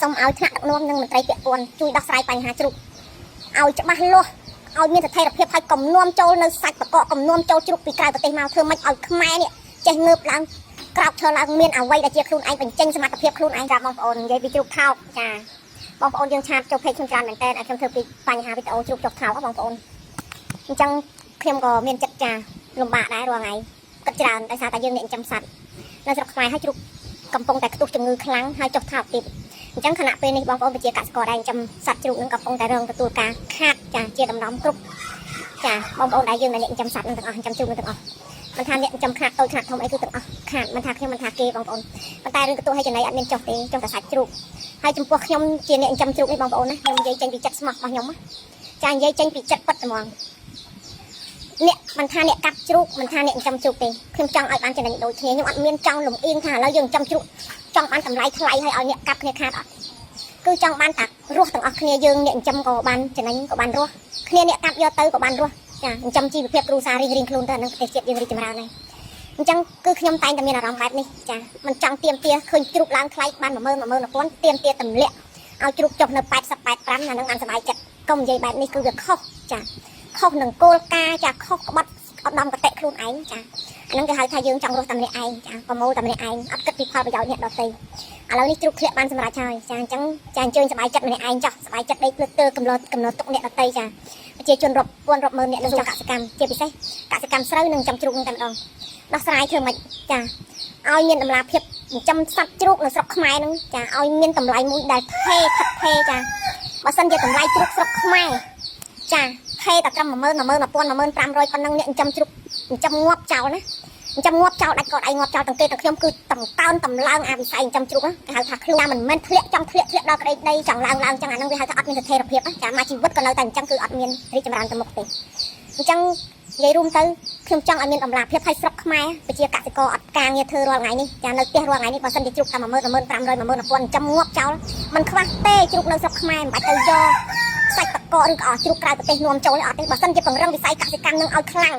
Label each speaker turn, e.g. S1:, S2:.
S1: សុំឲ្យថ្នាក់ដឹកនាំនិងមន្ត្រីពាក់ព័ន្ធជួយដោះស្រាយបញ្ហាជ្រូកឲ្យច្បាស់លាស់ឲ្យមានស្ថិរភាពហើយកុំនាំចូលនៅសាច់បកកកុំនាំចូលជ្រូកពីក្រៅប្រទេសមកធ្វើម៉េចឲ្យខ្មែរនេះចេះងើបឡើងក្រោកឈរឡើងមានអ្វីដែលជាខ្លួនឯងបញ្ចេញសមត្ថភាពខ្លួនឯងចាបងប្អូននិយាយពីជ្រូកថោកចាបងប្អូនយើងឆាតចូលពេកខ្ញុំច្រើនមែនតើឲ្យខ្ញុំធ្វើពីបញ្ហាវីដេអូជ្រូកចុះថោកបងប្អូនអញ្ចឹងខ្ញុំក៏មានចិត្តចាលំបាកដែររាល់ថ្ងៃគិតច្រើនដោយសារតែយើងអ្នកចិញ្ចឹមសត្វនៅស្រុកខ្មែរហើយជ្រូកកំពុងតែខ្ទុះជំងឺខ្លាំងហើយចុះថោកទៀតអញ្ចឹងខណៈពេលនេះបងប្អូនប្រជាកសិករដែលចិញ្ចឹមសត្វជ្រូកនឹងកំពុងតែរងទទួលការខាតចាជាដំណំគ្រប់ចាបងប្អូនដែលយើងអ្នកចិញ្ចឹមសត្វនឹងទាំងអស់ចិញ្ចឹមជ្រូកនឹងទាំងអស់មិនថាអ្នកចិញ្ចឹមខ្នាតតូចខ្នាតធំអីគឺទាំងអស់ខាតមិនថាខ្ញុំមិនថាគេបងប្អូនប៉ុន្តែរឿងកន្ទោះហើយចំណីអត់មានចុះទេចុះតែសាច់ជ្រូកហើយចំពោះខ្ញុំជាអ្នកចិញ្ចឹមជ្រូកនេះបងប្អូនណាខ្ញុំនិយាយចេញពីចិត្តស្មោះរបស់ខ្ញុំចានិយាយចេញពីចិត្តពិតហ្មងអ្នកមិនថាអ្នកកាប់ជ្រូកមិនថាអ្នកចិញ្ចឹមជ្រូកទេខ្ញុំចង់ឲ្យបានចំណេញដូចគ្នាខ្ញុំអត់មានចង់លំអៀងថាឥឡូវយើងចិញ្ចឹមជ្រូកចង់បានតម្លៃថ្លៃហើយឲ្យអ្នកកាប់គ្នាខាតអត់គឺចង់បានតែរស់ទាំងអស់គ្នាយើងអ្នកចិញ្ចឹមក៏បានចំណេញក៏បានរស់គ្នាអ្នកកាប់យកទៅក៏បានរស់ចាចិញ្ចឹមជីវភាពគ្រួសាររៀងៗខ្លួនទៅនឹងប្រទេសជាតិយើងរីកចម្រើនហើយអញ្ចឹងគឺខ្ញុំតែងតែមានអារម្មណ៍បែបនេះចាមិនចង់ទៀមទាឃើញជ្រូកឡើងថ្លៃបាន10000ទៀមទាទម្លាក់ឲ្យជ្រូកចុះនៅ80 85អានឹងបានសុបាយចិត្តកុំនិយាយបែបនេះគឺវាខុសចាខុសនឹងគោលការណ៍ចាខុសក្បត់ឧត្តមកតេខ្លួនឯងចាអានឹងគេហៅថាយើងចង់រស់តែម្នាក់ឯងចាប្រមូលតែម្នាក់ឯងអត់គិតពីផលប្រយោជន៍អ្នកដទៃឥឡូវនេះជ្រូកធ្លាក់បានសម្រាប់ហើយចាអញ្ចឹងចាអញ្ជើញសុបាយចិត្តម្នាក់ឯងចោះសុបាយចិត្តដេកភ្លឹកទើកំណត់ទុកអ្នកដទៃចាប្រជាជនរាប់ពាន់រាប់ម៉ឺនអ្នកនឹងចង់កសិកម្មជាពិសេសកសិកម្មស្រូវនិងចិញ្ចឹមជ្រូកនឹងតែម្ដងដោះស្រាយធ្វើម៉េចចាឲ្យមានតម្លាភាពចិញ្ចឹមសត្វជ្រូកនៅស្រុកខ្មែរនឹងចាឲ្យមានតម្លៃមួយដែលថេថិតថេចាបើសិនជាតម្លៃជ្រូកស្រុកខ្មែរចាថេតែត្រឹម10000 11000 15000ប៉ុណ្ណឹងអ្នកចិញ្ចឹមជ្រូកចិញ្ចឹមងាប់ចោលណាចិញ្ចឹមងាប់ចោលដាច់ក៏ដៃងាប់ចោលទាំងគេទាំងខ្ញុំគឺតម្កើងតម្លើងអាវិស័យចិញ្ចឹមជ្រូកគេហៅថាខ្លួនមិនមែនធ្លាក់ចង់ធ្លាក់ដល់ក្តីដីចង់ឡើងចឹងអានឹងវាហៅថាអត់មានស្ថិរភាពចាមកជីវិតក៏នៅតែអញ្ចឹងគឺអត់មានរីកចម្រើនទៅមុខទេអញ្ចឹងនិយាយរួមទៅខ្ញុំចង់ឲ្យមានតម្លាភាពឲ្យស្រុកខ្មែរប្រជាកសិករអត់ការងារធ្វើរាល់ថ្ងៃនេះចានៅផ្ទះរាល់ថ្ងៃនេះបើសិនជាជ្រូកតែ10000 15000 11000ចិញ្ចឹមងាប់ចោលมันខ្វះទេជ្រូកនៅស្រុកខ្មែរមិនបាច់ទៅយកសាច់តកឬក៏ជ្រូកក្រៅប្រទេសនាំចូលទេអត់ទេបើសិនជាពង្រឹងវិស័យកសិកម្មនឹងឲ្យខ្លាំង